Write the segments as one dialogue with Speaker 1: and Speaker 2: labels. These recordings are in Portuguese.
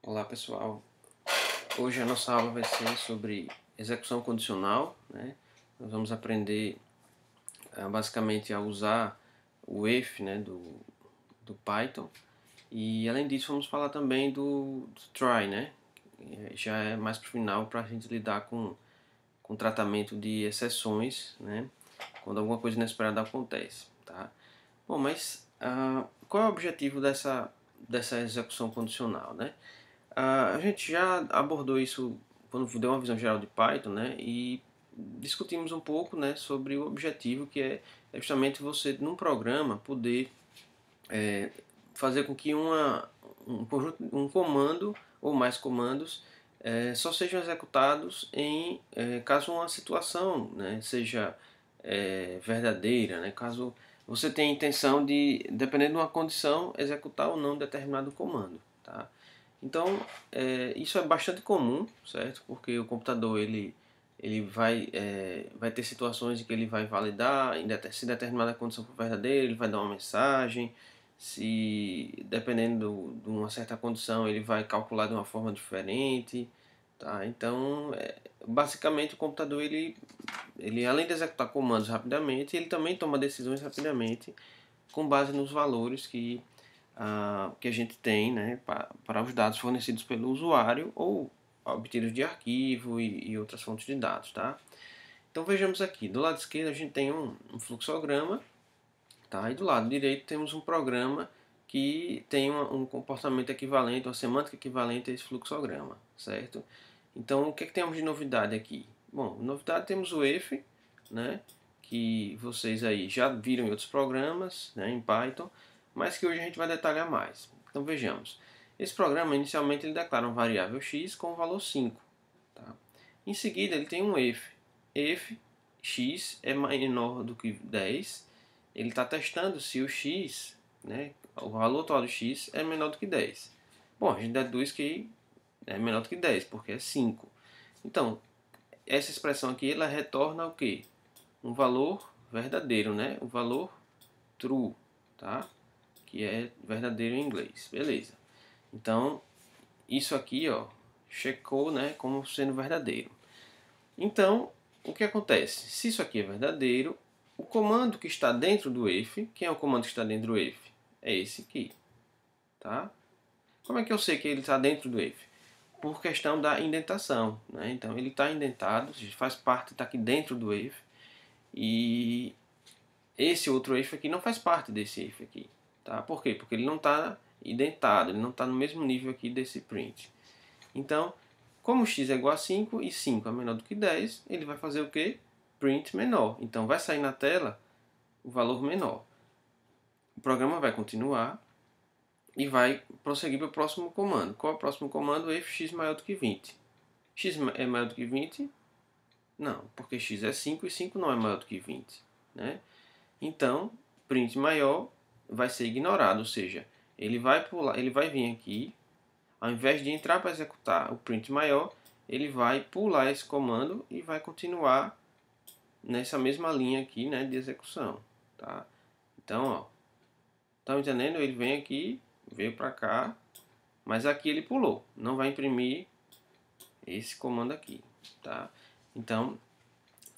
Speaker 1: Olá pessoal, hoje a nossa aula vai ser sobre execução condicional, né? Nós vamos aprender basicamente a usar o if, né, do Python, e além disso vamos falar também do try, né? Já é mais para o final para a gente lidar com tratamento de exceções, né? Quando alguma coisa inesperada acontece, tá? Bom, mas qual é o objetivo dessa execução condicional, né? A gente já abordou isso quando deu uma visão geral de Python, né? E discutimos um pouco, né, sobre o objetivo que é justamente você, num programa, poder fazer com que um comando ou mais comandos só sejam executados caso uma situação, né, seja verdadeira, né, caso você tenha intenção de, dependendo de uma condição, executar ou não determinado comando, tá? Então, isso é bastante comum, certo? Porque o computador ele vai ter situações em que ele vai validar, se determinada condição for verdadeira, ele vai dar uma mensagem, se dependendo de uma certa condição, ele vai calcular de uma forma diferente, tá? Então, basicamente o computador ele além de executar comandos rapidamente, ele também toma decisões rapidamente com base nos valores que a gente tem, né, para os dados fornecidos pelo usuário ou obtidos de arquivo e outras fontes de dados, tá? Então vejamos aqui, do lado esquerdo a gente tem um fluxograma, tá? E do lado direito temos um programa que tem um comportamento equivalente, uma semântica equivalente a esse fluxograma, certo? Então o que temos de novidade aqui? Bom, novidade temos o if, né, que vocês aí já viram em outros programas, né, em Python, mas que hoje a gente vai detalhar mais. Então vejamos. Esse programa inicialmente ele declara uma variável x com o valor 5. Tá? Em seguida ele tem um if x é menor do que 10. Ele está testando se o x, né, o valor atual do x é menor do que 10. Bom, a gente deduz que é menor do que 10, porque é 5. Então, essa expressão aqui ela retorna o quê? Um valor verdadeiro, né? O valor true, tá? Que é verdadeiro em inglês. Beleza. Então, isso aqui, ó, checou, né, como sendo verdadeiro. Então, o que acontece? Se isso aqui é verdadeiro, o comando que está dentro do if, quem é o comando que está dentro do if? É esse aqui, tá? Como é que eu sei que ele está dentro do if? Por questão da indentação, né? Então ele está indentado, faz parte, está aqui dentro do if, e esse outro if aqui não faz parte desse if aqui, tá? Por quê? Porque ele não está indentado, ele não está no mesmo nível aqui desse print. Então, como x é igual a 5 e 5 é menor do que 10, ele vai fazer o quê? Print menor. Então vai sair na tela o valor menor. O programa vai continuar e vai prosseguir para o próximo comando. Qual é o próximo comando? If x maior do que 20. X é maior do que 20? Não, porque x é 5 e 5 não é maior do que 20. Né? Então, print maior vai ser ignorado, ou seja, ele vai pular, ele vai vir aqui, ao invés de entrar para executar o print maior, ele vai pular esse comando e vai continuar nessa mesma linha aqui, né, de execução, tá? Então, ó, estão entendendo? Ele vem aqui, veio para cá, mas aqui ele pulou, não vai imprimir esse comando aqui, tá? Então,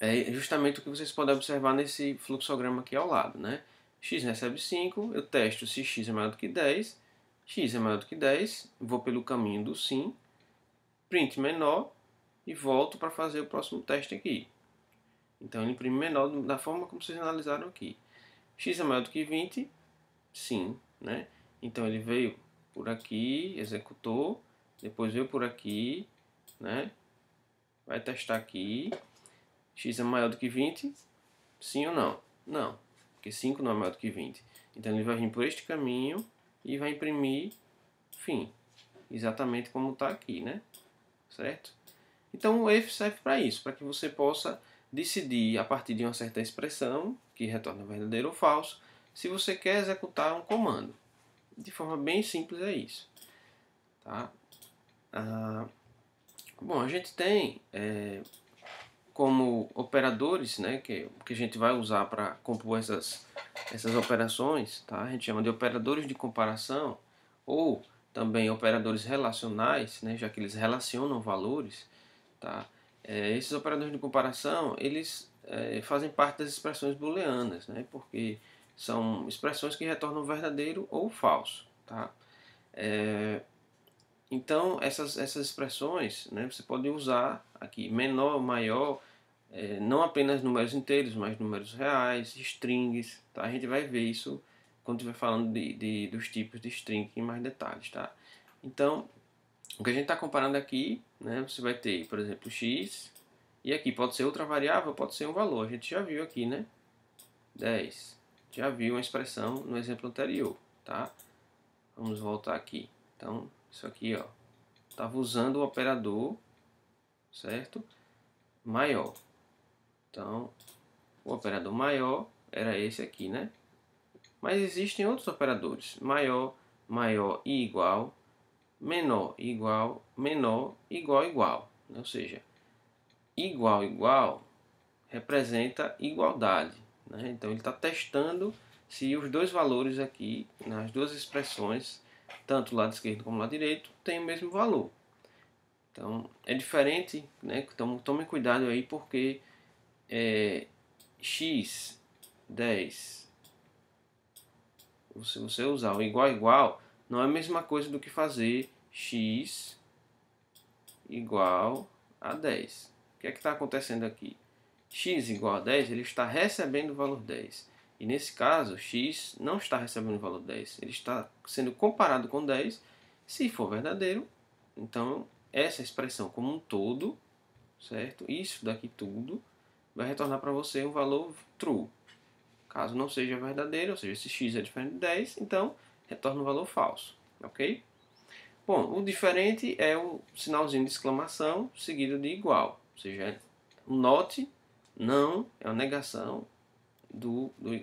Speaker 1: é justamente o que vocês podem observar nesse fluxograma aqui ao lado, né? X recebe 5, eu testo se x é maior do que 10, x é maior do que 10, vou pelo caminho do sim, print menor e volto para fazer o próximo teste aqui. Então ele imprime menor da forma como vocês analisaram aqui. X é maior do que 20, sim, né? Então ele veio por aqui, executou, depois veio por aqui, né? Vai testar aqui. X é maior do que 20, sim ou não? Não, porque 5 não é maior do que 20. Então ele vai vir por este caminho e vai imprimir fim, exatamente como está aqui, né? Certo? Então o if serve para isso, para que você possa decidir a partir de uma certa expressão, que retorna verdadeiro ou falso, se você quer executar um comando. De forma bem simples é isso. Tá? Bom, a gente tem como operadores, né, que a gente vai usar para compor essas operações, tá? A gente chama de operadores de comparação, ou também operadores relacionais, né, já que eles relacionam valores, tá? Esses operadores de comparação, eles fazem parte das expressões booleanas, né, porque são expressões que retornam verdadeiro ou falso, tá? Então, essas expressões, né, você pode usar aqui menor, maior, não apenas números inteiros, mas números reais, strings, tá? A gente vai ver isso quando estiver falando dos tipos de string em mais detalhes, tá? Então, o que a gente está comparando aqui, né, você vai ter, por exemplo, x, e aqui pode ser outra variável, pode ser um valor. A gente já viu aqui, né? 10. Já viu uma expressão no exemplo anterior, tá? Vamos voltar aqui. Então, isso aqui, ó, estava usando o operador, certo? Maior. Então, o operador maior era esse aqui, né? Mas existem outros operadores. Maior, maior e igual, menor, igual, menor, igual, igual. Ou seja, igual, igual representa igualdade, né? Então ele está testando se os dois valores aqui, nas duas expressões, tanto o lado esquerdo como o lado direito, têm o mesmo valor. Então é diferente, né? Então tome cuidado aí porque x, 10, se você usar o igual igual, não é a mesma coisa do que fazer x igual a 10. O que é que está acontecendo aqui? X igual a 10, ele está recebendo o valor 10. E nesse caso, x não está recebendo o valor 10. Ele está sendo comparado com 10. Se for verdadeiro, então essa expressão como um todo, certo? Isso daqui tudo vai retornar para você um valor true. Caso não seja verdadeiro, ou seja, se x é diferente de 10, então retorna um valor falso, ok? Bom, o diferente é o sinalzinho de exclamação seguido de igual, ou seja, o not não é uma negação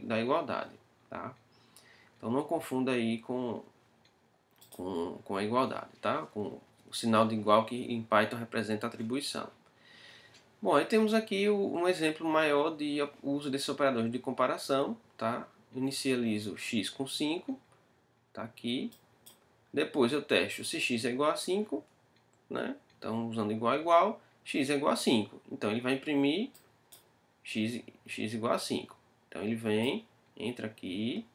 Speaker 1: da igualdade, tá? Então não confunda aí com a igualdade, tá? Com o sinal de igual que em Python representa a atribuição. Bom, aí temos aqui um exemplo maior de uso desses operadores de comparação, tá? Inicializo x com 5, tá aqui. Depois eu testo se x é igual a 5, né? Então usando igual a igual, x é igual a 5. Então ele vai imprimir x igual a 5. Então ele vem, entra aqui,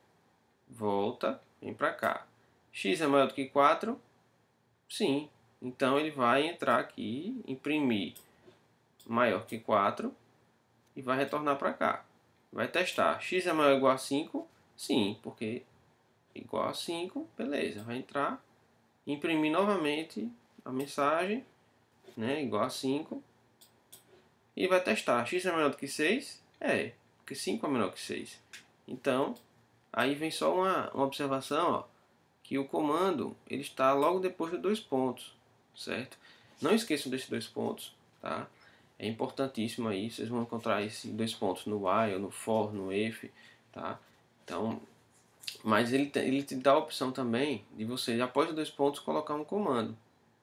Speaker 1: volta, vem para cá. X é maior do que 4? Sim. Então ele vai entrar aqui, imprimir maior que 4 e vai retornar para cá. Vai testar. X é maior ou igual a 5? Sim, porque igual a 5, beleza. Vai entrar, imprimir novamente a mensagem, né, igual a 5. E vai testar. X é menor do que 6? É, porque 5 é menor que 6. Então, aí vem só uma observação, ó, que o comando ele está logo depois de dois pontos, certo? Não esqueçam desses dois pontos, tá? É importantíssimo aí, vocês vão encontrar esses dois pontos no while, no for, no if, tá? Então, mas ele te dá a opção também de você, após os dois pontos, colocar um comando,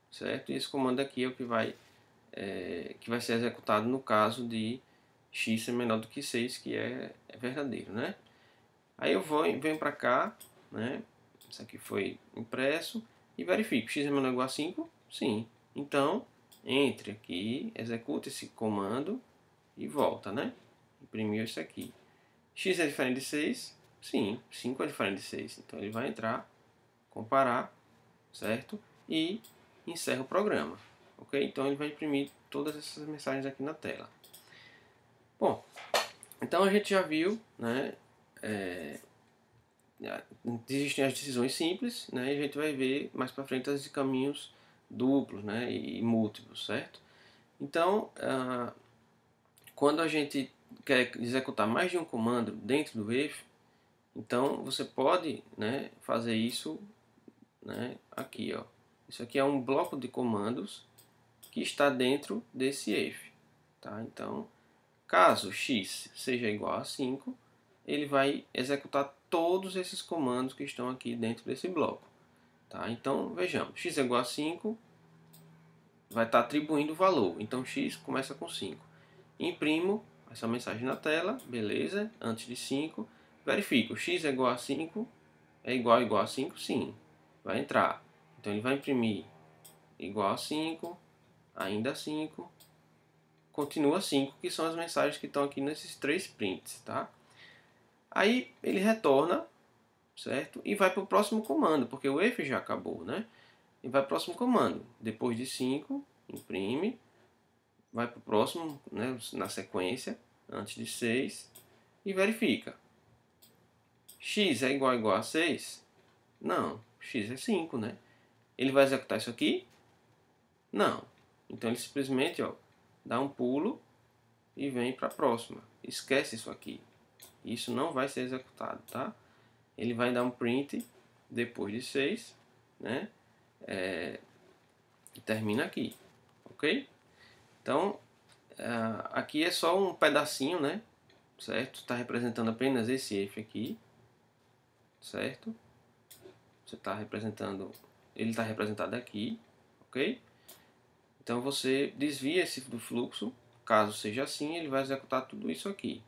Speaker 1: certo? E esse comando aqui é o que vai ser executado no caso de x ser menor do que 6, que é verdadeiro, né? Aí eu venho para cá, né? Isso aqui foi impresso e verifico. X é menor ou igual a 5? Sim. Então, entre aqui, executa esse comando e volta, né? Imprimiu isso aqui. X é diferente de 6? Sim. 5 é diferente de 6. Então ele vai entrar, comparar, certo? E encerra o programa. Ok? Então ele vai imprimir todas essas mensagens aqui na tela. Bom, então a gente já viu, né? Existem as decisões simples, né? E a gente vai ver mais para frente as de caminhos duplos, né? E múltiplos, certo? Então, quando a gente quer executar mais de um comando dentro do if, então você pode, né, fazer isso, né, aqui, ó. Isso aqui é um bloco de comandos que está dentro desse if, tá? Então, caso x seja igual a 5, ele vai executar todos esses comandos que estão aqui dentro desse bloco, tá? Então, vejamos, x é igual a 5, vai estar atribuindo o valor, então x começa com 5. Imprimo essa mensagem na tela, beleza, antes de 5, verifico, x é igual a 5, é igual a 5, sim, vai entrar. Então ele vai imprimir igual a 5, ainda 5, continua 5, que são as mensagens que estão aqui nesses 3 prints, tá? Aí ele retorna, certo? E vai para o próximo comando, porque o if já acabou, né? E vai para o próximo comando. Depois de 5, imprime, vai para o próximo, né, na sequência, antes de 6, e verifica. X é igual a 6? Não, x é 5, né? Ele vai executar isso aqui? Não. Então ele simplesmente, ó, dá um pulo e vem para a próxima. Esquece isso aqui. Isso não vai ser executado, tá? Ele vai dar um print depois de 6, né? E termina aqui, ok? Então, aqui é só um pedacinho, né? Certo? Está representando apenas esse if aqui, certo? Você está representando, ele está representado aqui, ok? Então você desvia esse do fluxo. Caso seja assim, ele vai executar tudo isso aqui.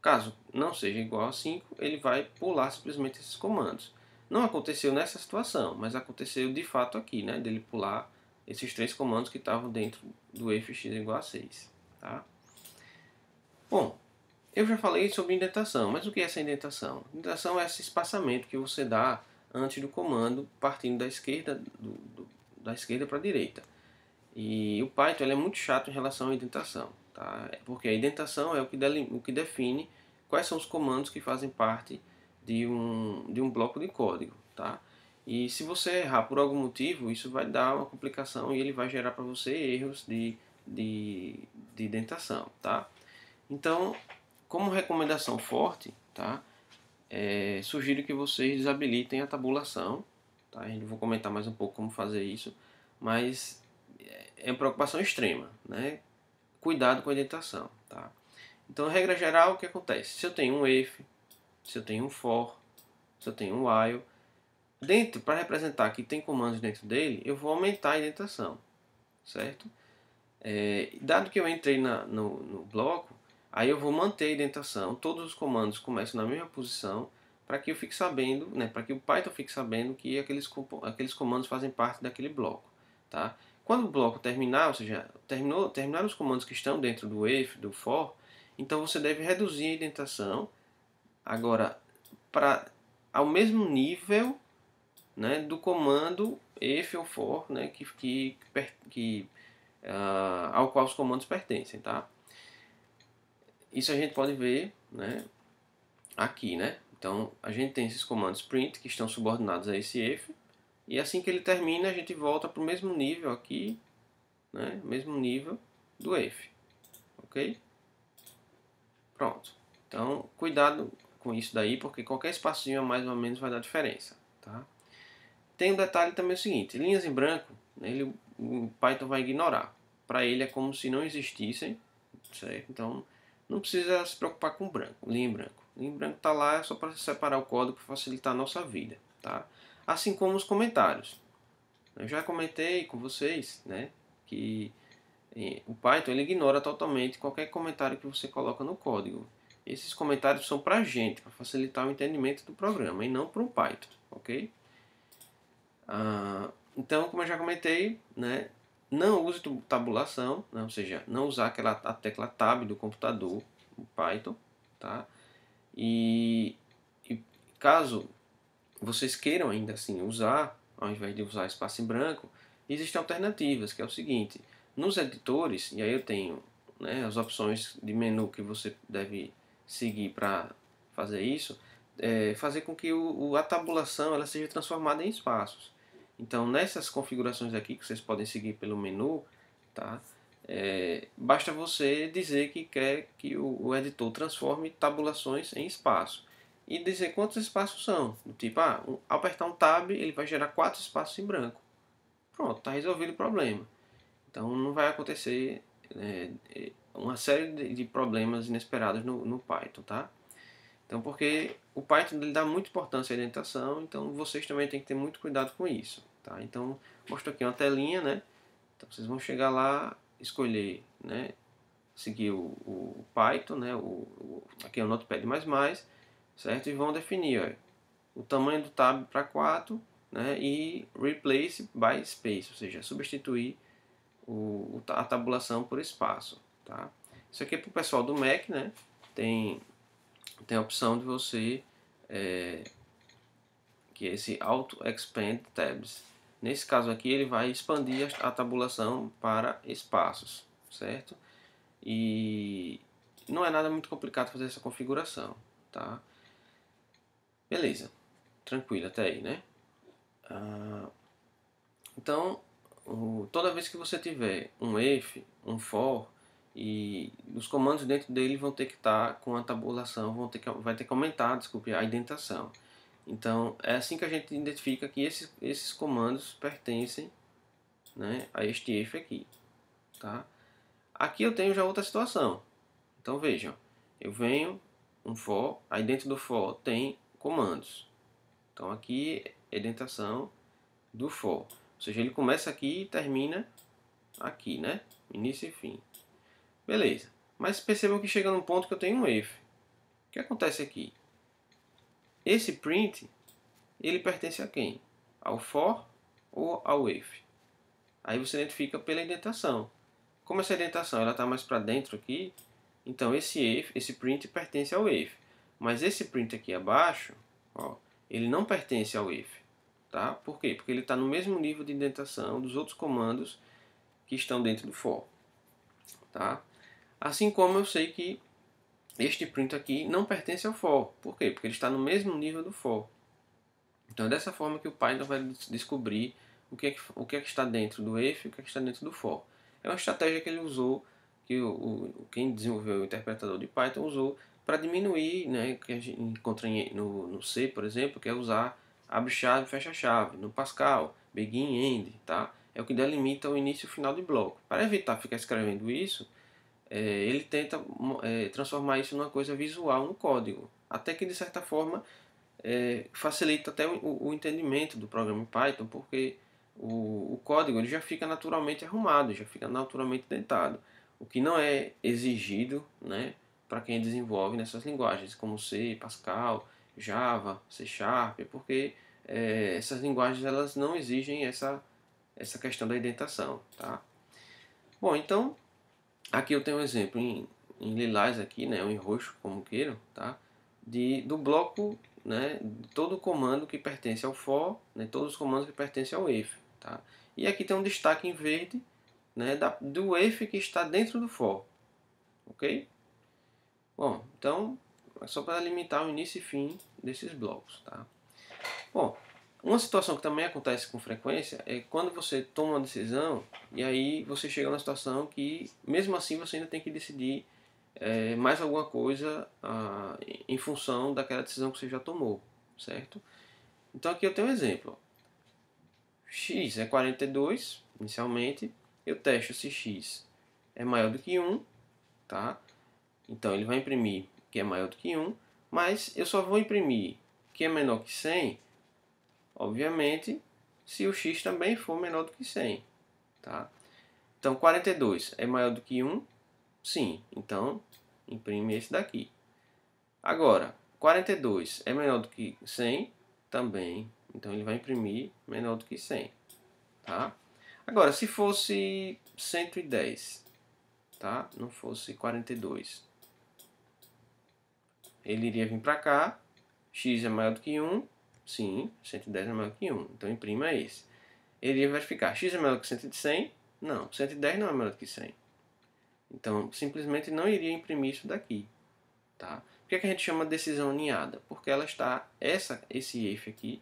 Speaker 1: Caso não seja igual a 5, ele vai pular simplesmente esses comandos. Não aconteceu nessa situação, mas aconteceu de fato aqui, né? Dele pular esses 3 comandos que estavam dentro do if x igual a 6. Tá? Bom, eu já falei sobre indentação, mas o que é essa indentação? Indentação é esse espaçamento que você dá antes do comando, partindo da esquerda, da esquerda para a direita. E o Python ele é muito chato em relação à indentação, tá? Porque a indentação é o que define quais são os comandos que fazem parte de um bloco de código, tá? E se você errar por algum motivo, isso vai dar uma complicação e ele vai gerar para você erros de indentação, tá? Então, como recomendação forte, tá? Sugiro que vocês desabilitem a tabulação, tá? A gente vou comentar mais um pouco como fazer isso, mas é uma preocupação extrema, né? Cuidado com a indentação, tá? Então, regra geral, o que acontece? Se eu tenho um if, se eu tenho um for, se eu tenho um while, dentro, para representar que tem comandos dentro dele, eu vou aumentar a indentação, certo? Dado que eu entrei no bloco, aí eu vou manter a indentação, todos os comandos começam na mesma posição, para que eu fique sabendo, né, para que o Python fique sabendo que aqueles comandos fazem parte daquele bloco, tá? Quando o bloco terminar, ou seja, terminar os comandos que estão dentro do if, do for, então você deve reduzir a indentação agora para ao mesmo nível, né, do comando if ou for, né, ao qual os comandos pertencem, tá? Isso a gente pode ver, né, aqui, né? Então a gente tem esses comandos print que estão subordinados a esse if, e assim que ele termina a gente volta para o mesmo nível aqui, né? Mesmo nível do if, ok? Pronto. Então cuidado com isso daí, porque qualquer espacinho a mais ou menos vai dar diferença, tá? Tem um detalhe também o seguinte: linhas em branco, né, o Python vai ignorar. Para ele é como se não existissem, certo? Então não precisa se preocupar com branco, linha em branco. Linha em branco está lá só para separar o código para facilitar a nossa vida, tá? Assim como os comentários. Eu já comentei com vocês, né, que o Python ele ignora totalmente qualquer comentário que você coloca no código. Esses comentários são para a gente, para facilitar o entendimento do programa e não para o Python, ok? Então, como eu já comentei, né, não use tabulação, né, ou seja, não usar a tecla Tab do computador, o Python, tá? E caso vocês queiram ainda assim usar, ao invés de usar espaço em branco, existem alternativas, que é o seguinte: nos editores, e aí eu tenho, né, as opções de menu que você deve seguir para fazer isso, fazer com que a tabulação ela seja transformada em espaços. Então, nessas configurações aqui que vocês podem seguir pelo menu, tá? Basta você dizer que quer que o editor transforme tabulações em espaço e dizer quantos espaços são. Do tipo, ao apertar um Tab, ele vai gerar 4 espaços em branco. Pronto, está resolvido o problema. Então não vai acontecer uma série de problemas inesperados no Python, tá? Então, porque o Python ele dá muita importância à indentação, então vocês também têm que ter muito cuidado com isso, tá? Então, mostro aqui uma telinha, né? Então, vocês vão chegar lá, escolher, né? Seguir o Python, né? Aqui é o Notepad++, certo? E vão definir, ó, o tamanho do tab para 4, né, e replace by space, ou seja, substituir a tabulação por espaço. Tá? Isso aqui é para o pessoal do Mac, né, tem a opção de você, que é esse Auto Expand Tabs. Nesse caso aqui ele vai expandir a tabulação para espaços, certo? E não é nada muito complicado fazer essa configuração, tá? Beleza, tranquilo até aí, né? Então, toda vez que você tiver um if, um for, e os comandos dentro dele vão ter que estar com a tabulação, vai ter que aumentar, desculpe, a indentação. Então, é assim que a gente identifica que esses comandos pertencem, né, a este if aqui. Tá? Aqui eu tenho já outra situação. Então, vejam, eu venho um for, aí dentro do for tem comandos. Então, aqui é a indentação do for. Ou seja, ele começa aqui e termina aqui, né? Início e fim. Beleza. Mas percebam que chega num ponto que eu tenho um if. O que acontece aqui? Esse print, ele pertence a quem? Ao for ou ao if? Aí você identifica pela indentação. Como essa indentação está mais para dentro aqui, então esse print pertence ao if. Mas esse print aqui abaixo, ó, ele não pertence ao if. Tá? Por quê? Porque ele está no mesmo nível de indentação dos outros comandos que estão dentro do for. Tá? Assim como eu sei que este print aqui não pertence ao for. Por quê? Porque ele está no mesmo nível do for. Então é dessa forma que o Python vai descobrir o que é que está dentro do if e o que é que está dentro do for. É uma estratégia que ele usou, que quem desenvolveu o interpretador de Python usou para diminuir, né, que a gente encontra no C, por exemplo, que é usar abre-chave, fecha-chave. No Pascal, begin, end, tá? É o que delimita o início e o final de bloco. Para evitar ficar escrevendo isso, ele tenta transformar isso numa coisa visual no código. Até que, de certa forma, facilita até o entendimento do programa em Python, porque o código ele já fica naturalmente arrumado, já fica naturalmente dentado. O que não é exigido, né, para quem desenvolve nessas linguagens, como C, Pascal, Java, C Sharp, porque essas linguagens elas não exigem essa questão da indentação. Tá? Bom, então, aqui eu tenho um exemplo em lilás aqui, né, ou em roxo, como queiram, tá? Do bloco, né, de todo o comando que pertence ao for, né, todos os comandos que pertencem ao if. Tá? E aqui tem um destaque em verde, né, do if que está dentro do for. Ok? Bom, então é só para limitar o início e fim desses blocos. Tá? Bom, uma situação que também acontece com frequência é quando você toma uma decisão e aí você chega numa situação que, mesmo assim, você ainda tem que decidir mais alguma coisa em função daquela decisão que você já tomou, certo? Então aqui eu tenho um exemplo. X é 42, inicialmente. Eu testo se x é maior do que 1, tá? Então ele vai imprimir que é maior do que 1, mas eu só vou imprimir que é menor que 100, obviamente, se o x também for menor do que 100, tá? Então 42 é maior do que 1, sim, então imprime esse daqui. Agora, 42 é menor do que 100, também, então ele vai imprimir menor do que 100, tá? Agora, se fosse 110, tá? Não fosse 42, ele iria vir para cá, x é maior do que 1, sim, 110 é maior do que 1, então imprima esse. Ele iria verificar, x é maior do que 100? Não, 110 não é maior do que 100. Então, simplesmente não iria imprimir isso daqui. Tá? Por que a gente chama de decisão aninhada? Porque ela está, esse if aqui,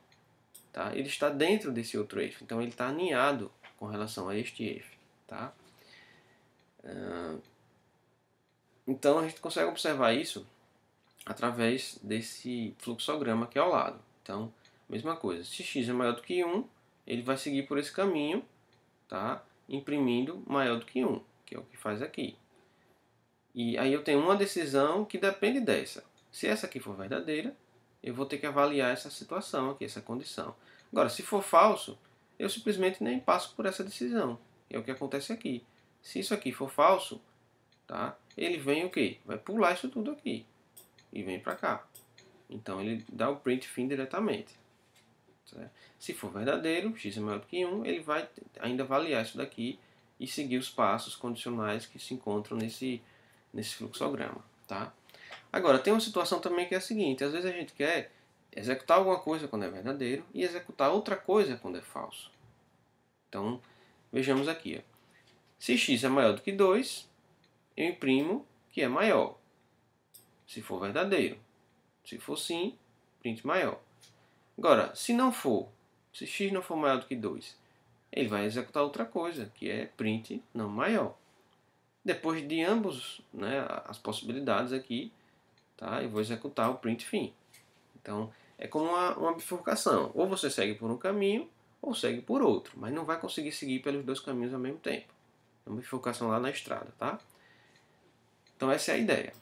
Speaker 1: tá? Ele está dentro desse outro if. Então, ele está aninhado com relação a este if. Tá? Então, a gente consegue observar isso através desse fluxograma aqui ao lado. Então, mesma coisa. Se x é maior do que 1, ele vai seguir por esse caminho, tá? Imprimindo maior do que 1, que é o que faz aqui. E aí eu tenho uma decisão que depende dessa. Se essa aqui for verdadeira, eu vou ter que avaliar essa situação aqui, essa condição. Agora, se for falso, eu simplesmente nem passo por essa decisão. É o que acontece aqui. Se isso aqui for falso, tá? Ele vem o quê? Vai pular isso tudo aqui e vem para cá. Então ele dá o print fim diretamente. certo? Se for verdadeiro, x é maior do que 1, ele vai ainda avaliar isso daqui e seguir os passos condicionais que se encontram nesse fluxograma, tá? Agora, tem uma situação também que é a seguinte, às vezes a gente quer executar alguma coisa quando é verdadeiro e executar outra coisa quando é falso. Então, vejamos aqui. Ó. Se x é maior do que 2, eu imprimo que é maior, se for verdadeiro. Se for sim, print maior. Agora, se não for, se x não for maior do que 2, ele vai executar outra coisa, que é print não maior. Depois de ambos, né, as possibilidades aqui, tá, eu vou executar o print fim. Então, é como uma bifurcação. Ou você segue por um caminho, ou segue por outro. Mas não vai conseguir seguir pelos dois caminhos ao mesmo tempo. É uma bifurcação lá na estrada, tá? Então, essa é a ideia.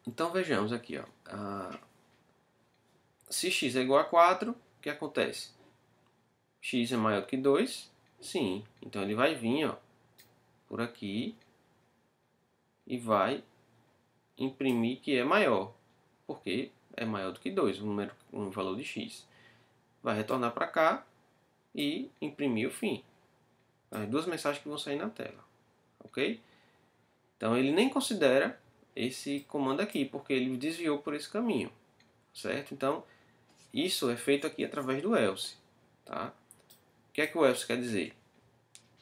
Speaker 1: Então, vejamos aqui, ó. Se x é igual a 4, o que acontece? X é maior do que 2? Sim. Então, ele vai vir, ó, por aqui e vai imprimir que é maior. Porque é maior do que 2, um valor de x. Vai retornar para cá e imprimir o fim. As duas mensagens que vão sair na tela. Ok? Então ele nem considera esse comando aqui, porque ele desviou por esse caminho. Certo? Então isso é feito aqui através do else. Tá? O que é que o else quer dizer?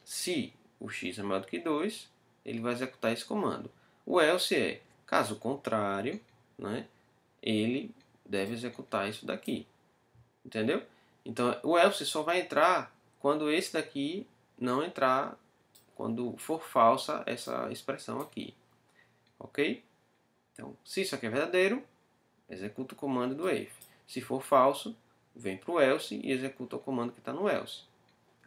Speaker 1: Se o x é maior do que 2, ele vai executar esse comando. O else é, caso contrário, né, ele deve executar isso daqui. Entendeu? Então o else só vai entrar quando esse daqui não entrar, quando for falsa essa expressão aqui. Ok? Então, se isso aqui é verdadeiro, executa o comando do if. Se for falso, vem para o else e executa o comando que está no else.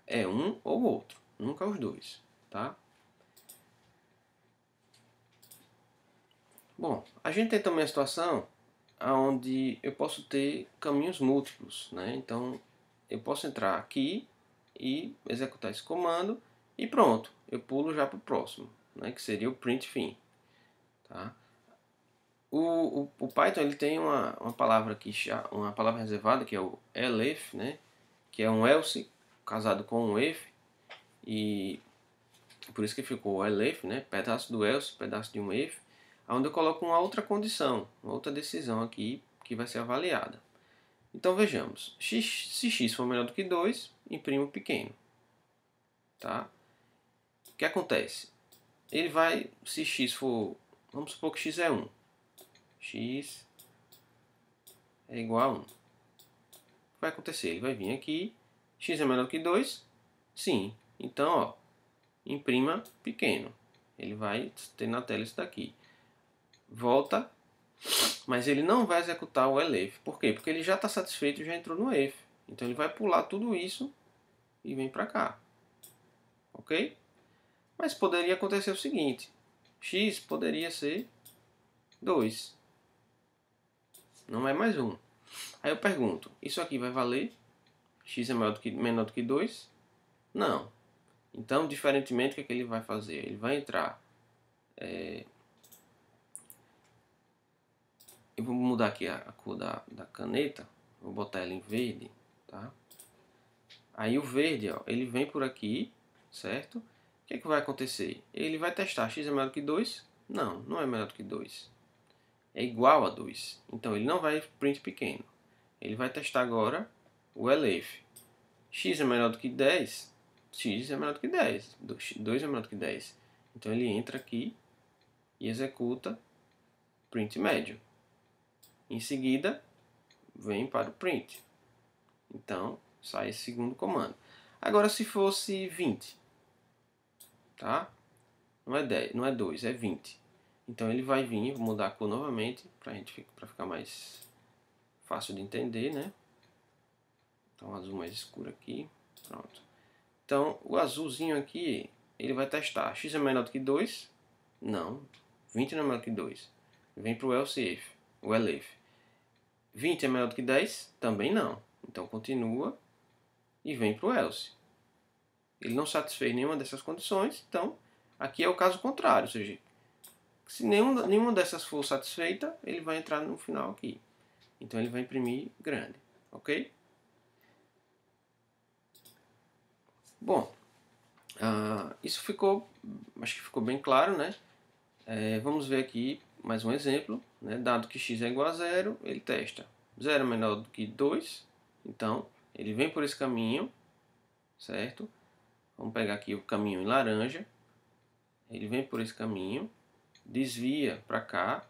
Speaker 1: É um ou outro, nunca os dois. Tá? Bom, a gente tem também a situação onde eu posso ter caminhos múltiplos. Né? Então, eu posso entrar aqui e executar esse comando e pronto, eu pulo já para o próximo, né? Que seria o print fim. Tá? O Python ele tem uma palavra aqui, uma palavra reservada que é o elif, né? Que é um else casado com um if, e por isso que ficou elif, né? Pedaço do else, pedaço de um if, onde eu coloco uma outra condição, uma outra decisão aqui que vai ser avaliada. Então vejamos, se x for menor do que 2, imprimo pequeno. Tá? O que acontece? Ele vai, se x for, vamos supor que x é 1. X é igual a 1. O que vai acontecer? Ele vai vir aqui, x é menor do que 2? Sim. Então, ó, imprima pequeno. Ele vai ter na tela isso daqui. Volta, mas ele não vai executar o elif. Por quê? Porque ele já está satisfeito e já entrou no if. Então ele vai pular tudo isso e vem para cá. Ok? Mas poderia acontecer o seguinte. X poderia ser 2. Não é mais 1. Aí eu pergunto, isso aqui vai valer? X é menor do que 2? Não. Então, diferentemente, o que ele vai fazer? Ele vai entrar... Eu vou mudar aqui a cor da caneta. Vou botar ela em verde. Tá? Aí o verde, ó, ele vem por aqui, certo? O que vai acontecer? Ele vai testar x é maior do que 2? Não, não é menor do que 2. É igual a 2. Então ele não vai print pequeno. Ele vai testar agora o elif. X é menor do que 10? X é menor do que 10. 2 é menor do que 10. Então ele entra aqui e executa print médio. Em seguida, vem para o print. Então, sai esse segundo comando. Agora, se fosse 20, tá? Não é 10, não é 2, é 20. Então ele vai vir, vou mudar a cor novamente para ficar mais fácil de entender, né? Então, um azul mais escuro aqui. Pronto. Então, o azulzinho aqui, ele vai testar. X é menor do que 2? Não. 20 não é menor que 2. Vem para o else if, o elif. 20 é menor do que 10? Também não. Então, continua e vem para o else. Ele não satisfez nenhuma dessas condições, então, aqui é o caso contrário. Ou seja, se nenhuma dessas for satisfeita, ele vai entrar no final aqui. Então, ele vai imprimir grande. Ok? Bom, isso ficou, acho que ficou bem claro, né? Vamos ver aqui mais um exemplo, né? Dado que x é igual a zero, ele testa 0 é menor do que 2, então ele vem por esse caminho, certo? Vamos pegar aqui o caminho em laranja, ele vem por esse caminho, desvia para cá,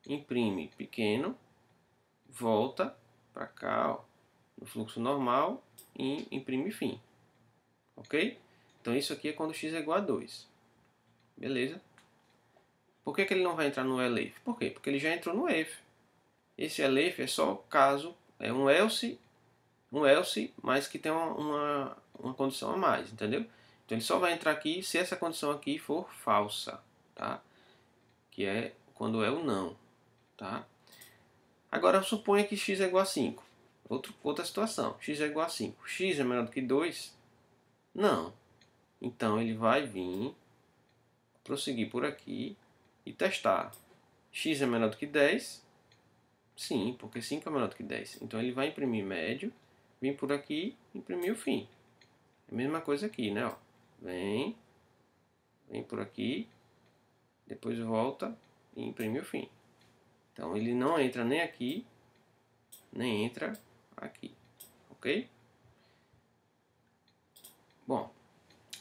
Speaker 1: imprime pequeno, volta para cá, ó, no fluxo normal e imprime fim, ok? Então isso aqui é quando x é igual a 2, beleza? Por que ele não vai entrar no elif? Por quê? Porque ele já entrou no if. Esse elif é só caso, é um else, mas que tem uma condição a mais, entendeu? Então ele só vai entrar aqui se essa condição aqui for falsa, tá? Que é quando é o não, tá? Agora suponha que x é igual a 5. Outra situação, x é igual a 5. X é menor do que 2? Não. Então ele vai vir, prosseguir por aqui e testar. X é menor do que 10? Sim, porque 5 é menor do que 10. Então ele vai imprimir médio, vir por aqui e imprimir o fim. É a mesma coisa aqui, né? Ó. Vem por aqui, depois volta e imprime o fim. Então ele não entra nem aqui, nem entra aqui. Ok? Bom,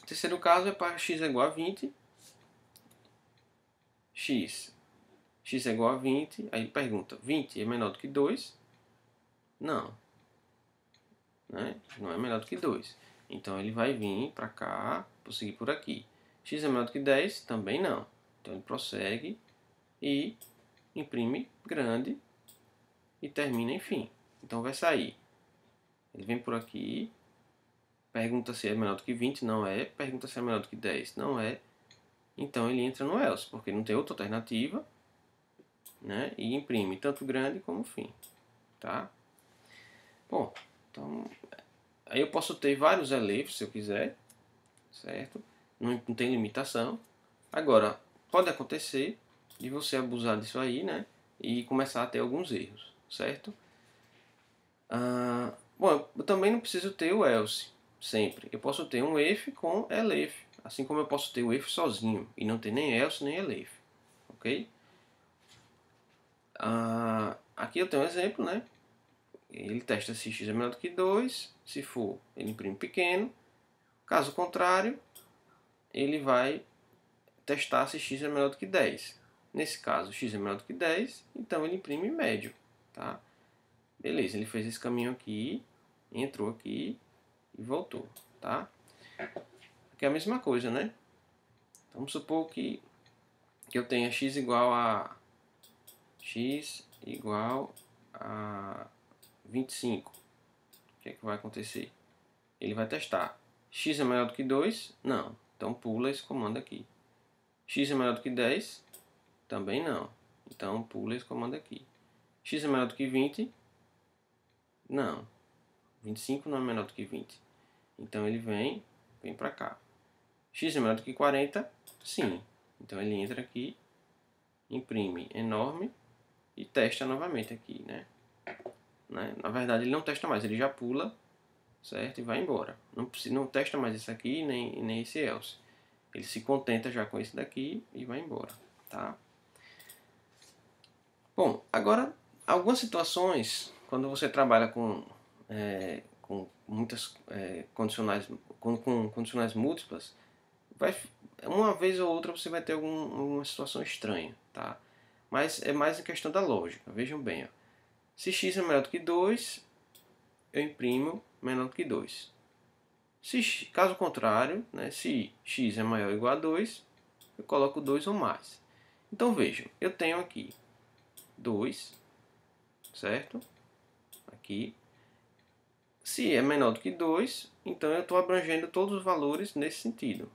Speaker 1: o terceiro caso é para x é igual a 20. X é igual a 20. Aí ele pergunta, 20 é menor do que 2? Não. Né? Não é menor do que 2. Então ele vai vir para cá, prosseguir por aqui. X é menor do que 10? Também não. Então ele prossegue e imprime grande e termina em fim. Então vai sair. Ele vem por aqui, pergunta se é menor do que 20, não é. Pergunta se é menor do que 10, não é. Então ele entra no else, porque não tem outra alternativa, né? E imprime tanto grande como fim, tá? Bom, então aí eu posso ter vários elifs se eu quiser, certo? Não tem limitação. Agora, pode acontecer de você abusar disso aí, né? E começar a ter alguns erros, certo? Bom, eu também não preciso ter o else sempre. Eu posso ter um if com elif, assim como eu posso ter o if sozinho e não ter nem else nem elif, ok? Aqui eu tenho um exemplo, né? Ele testa se x é menor do que 2, se for, ele imprime pequeno. Caso contrário, ele vai testar se x é menor do que 10. Nesse caso, x é menor do que 10, então ele imprime médio, tá? Beleza, ele fez esse caminho aqui, entrou aqui e voltou, tá? Aqui é a mesma coisa, né? Então, vamos supor que eu tenha x igual a 25. O que é que vai acontecer? Ele vai testar. X é maior do que 2? Não. Então pula esse comando aqui. X é maior do que 10? Também não. Então pula esse comando aqui. X é maior do que 20? Não. 25 não é menor do que 20. Então ele vem para cá. X é maior do que 40? Sim. Então ele entra aqui, imprime enorme e testa novamente aqui, né? Na verdade ele não testa mais, ele já pula, certo? E vai embora. Não testa mais isso aqui nem esse else. Ele se contenta já com esse daqui e vai embora, tá? Bom, agora algumas situações quando você trabalha com muitas condicionais, com condicionais múltiplas, uma vez ou outra você vai ter alguma situação estranha, tá? Mas é mais em questão da lógica. Vejam bem, ó. Se x é menor do que 2, eu imprimo menor do que 2. Caso contrário, né, se x é maior ou igual a 2, eu coloco 2 ou mais. Então vejam, eu tenho aqui 2, certo? Aqui. Se é menor do que 2, então eu estou abrangendo todos os valores nesse sentido.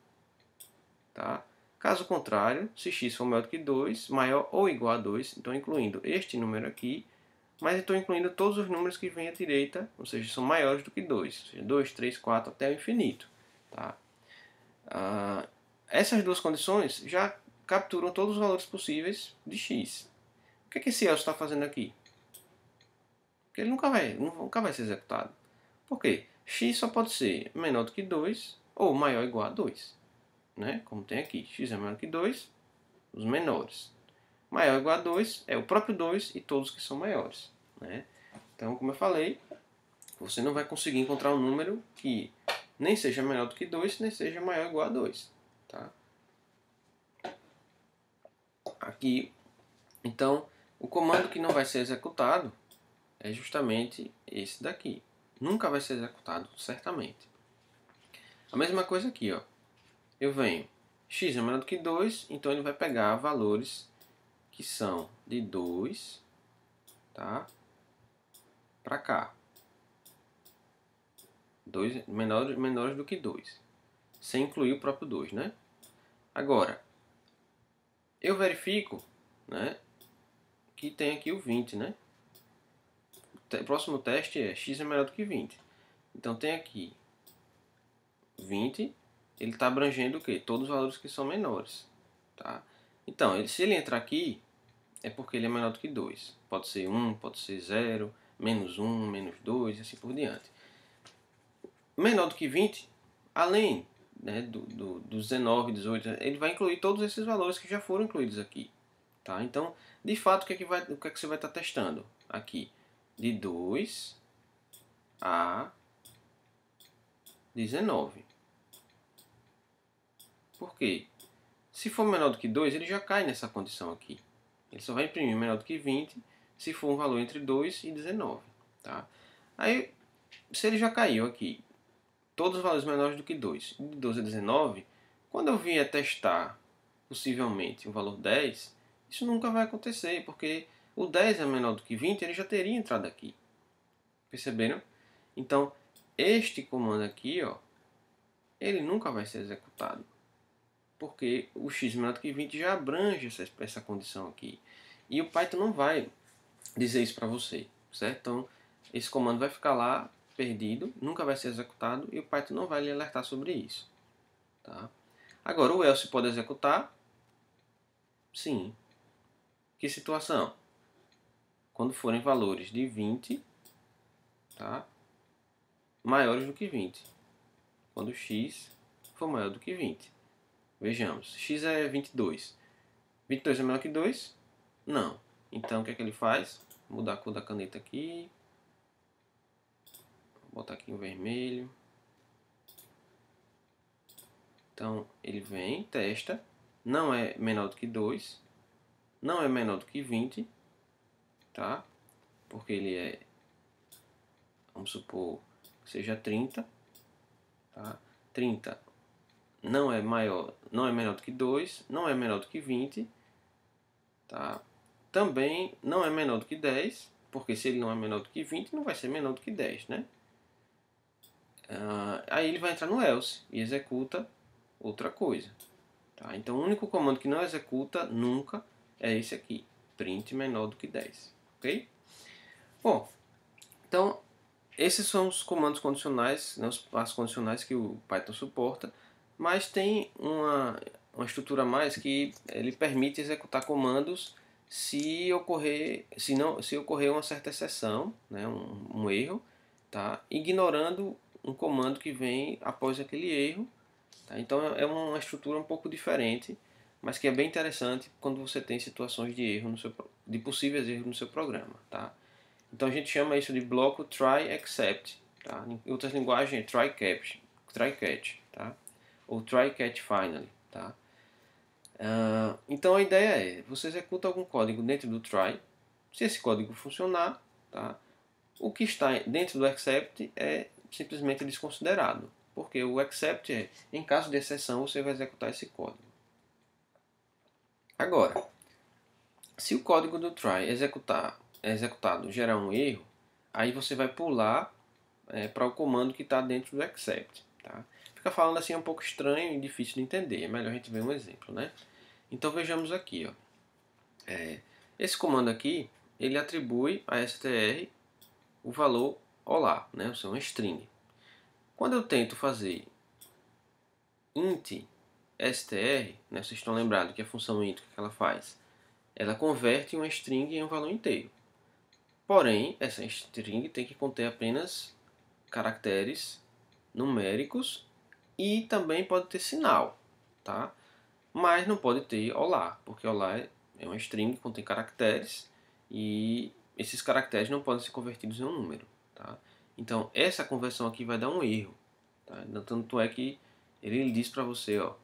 Speaker 1: Tá? Caso contrário, se x for maior do que 2, maior ou igual a 2, então incluindo este número aqui, mas estou incluindo todos os números que vêm à direita, ou seja, são maiores do que 2, ou seja, 2, 3, 4 até o infinito. Tá? Essas duas condições já capturam todos os valores possíveis de x. O que esse else está fazendo aqui? Porque ele nunca vai ser executado. Por quê? X só pode ser menor do que 2 ou maior ou igual a 2. Né? Como tem aqui, x é maior que 2, os menores. Maior ou igual a 2 é o próprio 2 e todos que são maiores. Né? Então, como eu falei, você não vai conseguir encontrar um número que nem seja menor do que 2, nem seja maior ou igual a 2. Tá? Aqui, então, o comando que não vai ser executado é justamente esse daqui. Nunca vai ser executado, certamente. A mesma coisa aqui, ó. Eu venho, x é menor do que 2, então ele vai pegar valores que são de 2, tá, para cá. 2 menores do que 2, sem incluir o próprio 2, né? Agora, eu verifico, né, que tem aqui o 20, né? O próximo teste é x é menor do que 20. Então tem aqui 20, ele está abrangendo o quê? Todos os valores que são menores. Tá? Então, se ele entrar aqui, é porque ele é menor do que 2. Pode ser 1, pode ser 0, menos 1, menos 2 e assim por diante. Menor do que 20, além, né, do 19, 18, ele vai incluir todos esses valores que já foram incluídos aqui. Tá? Então, de fato, o que é que você vai estar testando aqui? De 2 a 19. Por quê? Se for menor do que 2, ele já cai nessa condição aqui. Ele só vai imprimir menor do que 20 se for um valor entre 2 e 19. Tá? Aí, se ele já caiu aqui, todos os valores menores do que 2, de 12 a 19, quando eu vier testar, possivelmente, o valor 10, isso nunca vai acontecer, porque o 10 é menor do que 20, ele já teria entrado aqui. Perceberam? Então, este comando aqui, ó, ele nunca vai ser executado. Porque o x menor do que 20 já abrange essa condição aqui. E o Python não vai dizer isso para você, certo? Então, esse comando vai ficar lá perdido, nunca vai ser executado e o Python não vai lhe alertar sobre isso. Tá? Agora, o else pode executar? Sim. Que situação? Quando forem valores de 20, tá? Maiores do que 20. Quando x for maior do que 20. Vejamos, x é 22. 22 é menor que 2? Não. Então, o que é que ele faz? Vou mudar a cor da caneta aqui. Vou botar aqui em vermelho. Então, ele vem, testa. Não é menor do que 2. Não é menor do que 20. Tá? Porque ele é, vamos supor, que seja 30. Tá? 30 não é maior, não é menor do que 2. Não é menor do que 20. Tá? Também não é menor do que 10. Porque se ele não é menor do que 20, não vai ser menor do que 10, né? Aí ele vai entrar no else e executa outra coisa. Tá? Então o único comando que não executa nunca é esse aqui, print menor do que 10. Ok? Bom, então esses são os comandos condicionais, né, as condicionais que o Python suporta, mas tem uma estrutura a mais que ele permite executar comandos se ocorrer uma certa exceção, né, um erro, tá? Ignorando um comando que vem após aquele erro. Tá? Então é uma estrutura um pouco diferente, mas que é bem interessante quando você tem situações de erro de possíveis erros no seu programa. Tá? Então a gente chama isso de bloco try except. Tá? Em outras linguagens é try catch, tá? Ou try catch finally. Tá? Então a ideia é, você executa algum código dentro do try, se esse código funcionar, tá? O que está dentro do except é simplesmente desconsiderado, porque o except é, em caso de exceção, você vai executar esse código. Agora, se o código do try executado gerar um erro, aí você vai pular para o comando que está dentro do except. Tá? Fica falando assim um pouco estranho e difícil de entender, é melhor a gente ver um exemplo. Né? Então vejamos aqui. Ó. Esse comando aqui, ele atribui a str o valor olá, né? Ou seja, uma string. Quando eu tento fazer int str, né, vocês estão lembrados que a função int, o que ela faz? Ela converte uma string em um valor inteiro. Porém, essa string tem que conter apenas caracteres numéricos e também pode ter sinal, tá? Mas não pode ter olá, porque olá é uma string que contém caracteres e esses caracteres não podem ser convertidos em um número, tá? Então essa conversão aqui vai dar um erro, tá? Tanto é que ele diz para você, ó,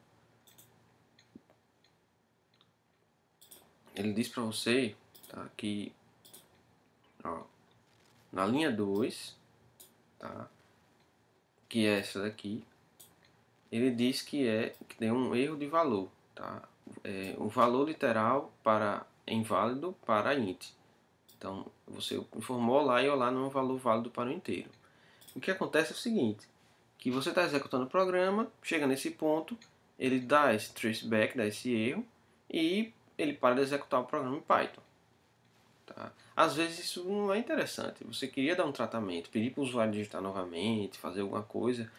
Speaker 1: ele diz para você, tá, que ó, na linha 2, tá, que é essa daqui, ele diz que tem um erro de valor, tá? O valor literal é inválido para int. Então você informou olá e olá não é um valor válido para o inteiro. O que acontece é o seguinte, que você está executando o programa, chega nesse ponto, ele dá esse traceback, dá esse erro, e ele para de executar o programa em Python. Tá? Às vezes isso não é interessante, você queria dar um tratamento, pedir para o usuário digitar novamente, fazer alguma coisa,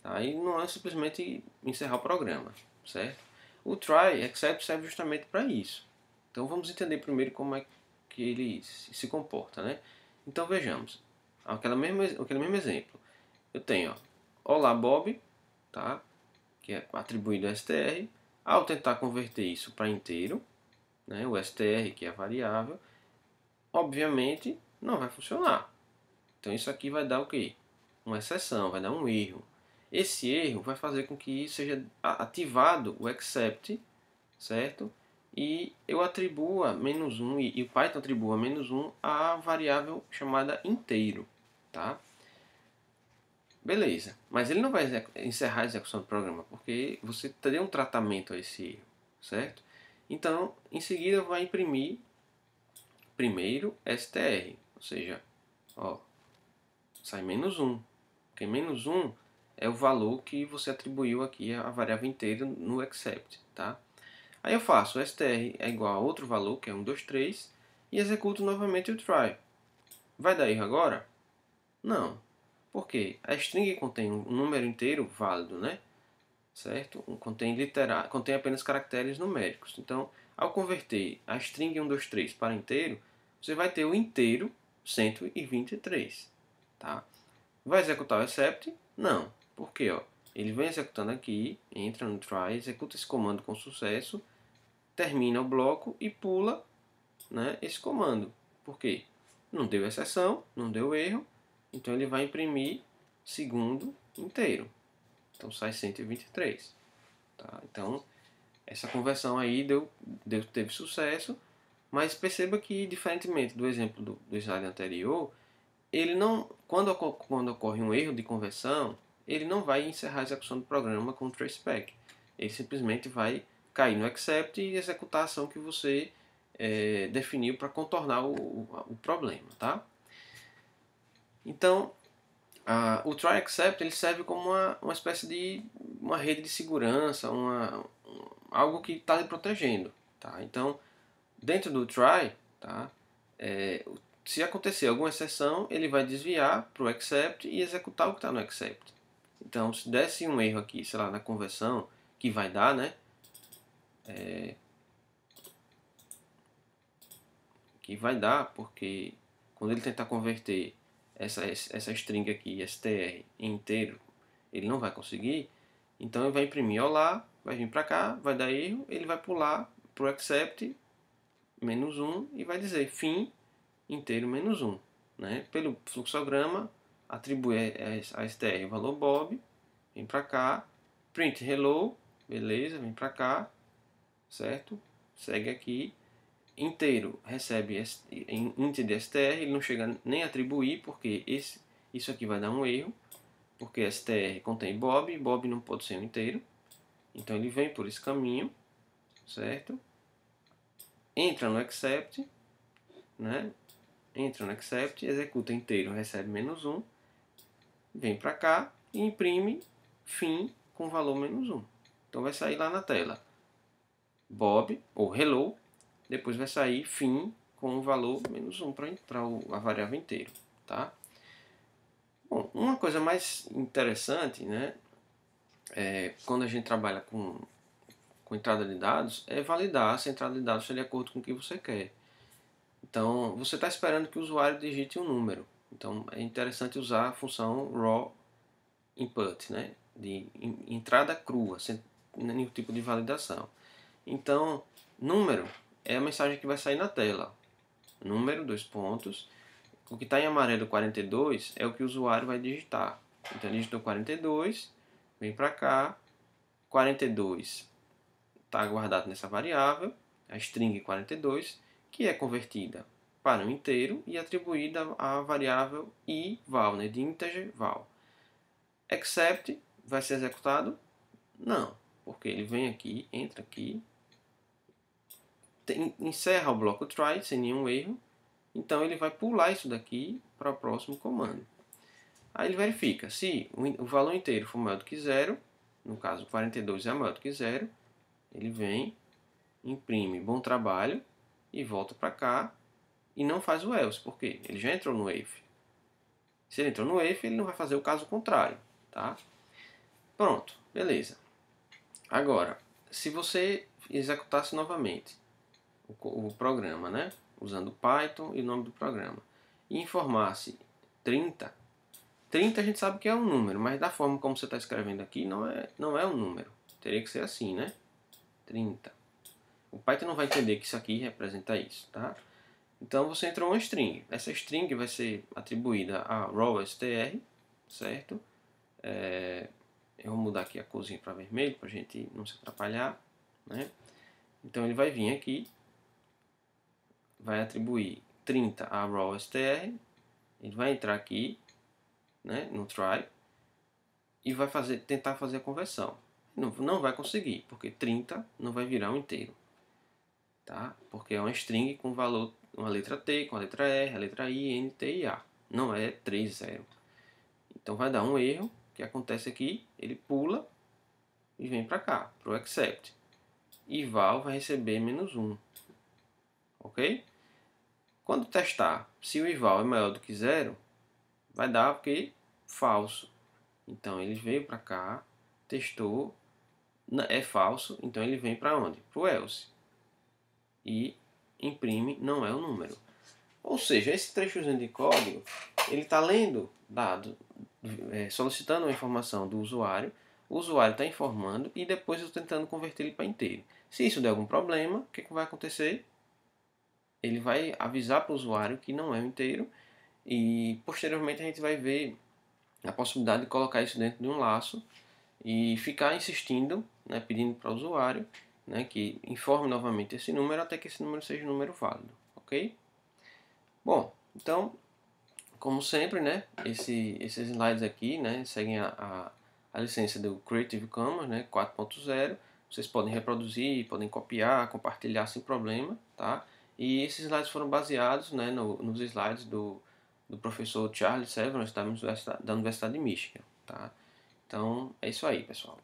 Speaker 1: tá? E não é simplesmente encerrar o programa, certo? O try except serve justamente para isso. Então vamos entender primeiro como é que ele se comporta, né? Então vejamos, aquele mesmo exemplo. Eu tenho, ó, olá Bob, tá? Que é atribuído a str. Ao tentar converter isso para inteiro, né? O str, que é a variável, obviamente não vai funcionar. Então isso aqui vai dar o quê? Uma exceção, vai dar um erro. Esse erro vai fazer com que seja ativado o except, certo? E eu atribua -1 e o Python atribua -1 à variável chamada inteiro, tá? Beleza, mas ele não vai encerrar a execução do programa, porque você deu um tratamento a esse erro, certo? Então, em seguida vai imprimir primeiro str, ou seja, ó, sai -1, porque -1 é o valor que você atribuiu aqui à variável inteira no except, tá? Aí eu faço o str é igual a outro valor, que é 1, 2, 3, e executo novamente o try. Vai dar erro agora? Não. Por quê? A string contém um número inteiro válido, né? Certo? Contém apenas caracteres numéricos. Então, ao converter a string 1, 2, 3 para inteiro, você vai ter o inteiro 123, tá? Vai executar o except? Não. Por quê? Ó, ele vem executando aqui, entra no try, executa esse comando com sucesso, termina o bloco e pula, né, esse comando. Por quê? Não deu exceção, não deu erro, então ele vai imprimir segundo inteiro. Então sai 123. Tá? Então essa conversão aí teve sucesso, mas perceba que, diferentemente do exemplo do slide anterior, ele não, quando ocorre um erro de conversão, ele não vai encerrar a execução do programa com o traceback. Ele simplesmente vai cair no except e executar a ação que você definiu para contornar o problema. Tá? Então, o try except ele serve como uma espécie de uma rede de segurança, algo que está lhe protegendo. Tá? Então, dentro do try, tá? Se acontecer alguma exceção, ele vai desviar para o except e executar o que está no except. Então, se desse um erro aqui, sei lá, na conversão, que vai dar, né? Que vai dar, porque quando ele tentar converter essa string aqui, str, em inteiro, ele não vai conseguir. Então ele vai imprimir olá, vai vir para cá, vai dar erro, ele vai pular para o except -1 e vai dizer fim inteiro -1. Né? Pelo fluxograma, atribui a str o valor Bob, vem para cá, print hello, beleza, vem para cá, certo? Segue aqui, inteiro recebe int de str, ele não chega nem a atribuir, porque isso aqui vai dar um erro, porque str contém Bob, Bob não pode ser um inteiro, então ele vem por esse caminho, certo? Entra no except, né? Entra no except, executa inteiro, recebe -1, vem para cá e imprime fim com valor -1. Então vai sair lá na tela Bob, ou hello, depois vai sair fim com o valor -1 para a variável inteiro. Tá? Bom, uma coisa mais interessante, né, quando a gente trabalha com entrada de dados, é validar se a entrada de dados está de acordo com o que você quer. Então, você está esperando que o usuário digite um número. Então, é interessante usar a função raw input, né? de entrada crua, sem nenhum tipo de validação. Então, número é a mensagem que vai sair na tela. Número, 2 pontos. O que está em amarelo 42 é o que o usuário vai digitar. Então, ele digitou 42, vem para cá, 42 está guardado nessa variável, a string 42, que é convertida para um inteiro e atribuída à variável iVal, né, de integer val. Except vai ser executado? Não, porque ele vem aqui, entra aqui, encerra o bloco try sem nenhum erro, então ele vai pular isso daqui para o próximo comando. Aí ele verifica se o valor inteiro for maior do que zero, no caso 42 é maior do que zero, ele vem, imprime bom trabalho e volta para cá e não faz o else, porque ele já entrou no if. Se ele entrou no if, ele não vai fazer o caso contrário, tá? Pronto, beleza. Agora, se você executasse novamente o programa, né, usando Python e o nome do programa, e informasse 30 a gente sabe que é um número, mas da forma como você está escrevendo aqui, não é um número. Teria que ser assim, né? 30. O Python não vai entender que isso aqui representa isso, tá? Então você entrou uma string. Essa string vai ser atribuída a rowstr, certo? Eu vou mudar aqui a corzinha para vermelho, para a gente não se atrapalhar, né? Então ele vai vir aqui, vai atribuir 30 a rowstr, ele vai entrar aqui, né, no try, e vai tentar fazer a conversão. Não vai conseguir, porque 30 não vai virar um inteiro, tá? Porque é uma string com valor, uma letra T, com a letra R, a letra I, N, T e A. Não é 3, 0. Então vai dar um erro, que acontece aqui, ele pula e vem para cá, para o except. E val vai receber -1, ok? Quando testar se o eval é maior do que 0, vai dar o que? Falso. Então ele veio para cá, testou, é falso, então ele vem para onde? Para o else. E imprime não é o número. Ou seja, esse trechozinho de código, ele está lendo dado, solicitando uma informação do usuário, o usuário está informando e depois eu estou tentando converter ele para inteiro. Se isso der algum problema, o que vai acontecer? Ele vai avisar para o usuário que não é um inteiro e posteriormente a gente vai ver a possibilidade de colocar isso dentro de um laço e ficar insistindo, né, pedindo para o usuário, né, que informe novamente esse número até que esse número seja um número válido, ok? Bom, então, como sempre, né, esses slides aqui, né, seguem a licença do Creative Commons, né, 4.0. Vocês podem reproduzir, podem copiar, compartilhar sem problema, tá? E esses slides foram baseados, né, nos slides do professor Charles Severance da Universidade de Michigan, tá? Então, é isso aí, pessoal.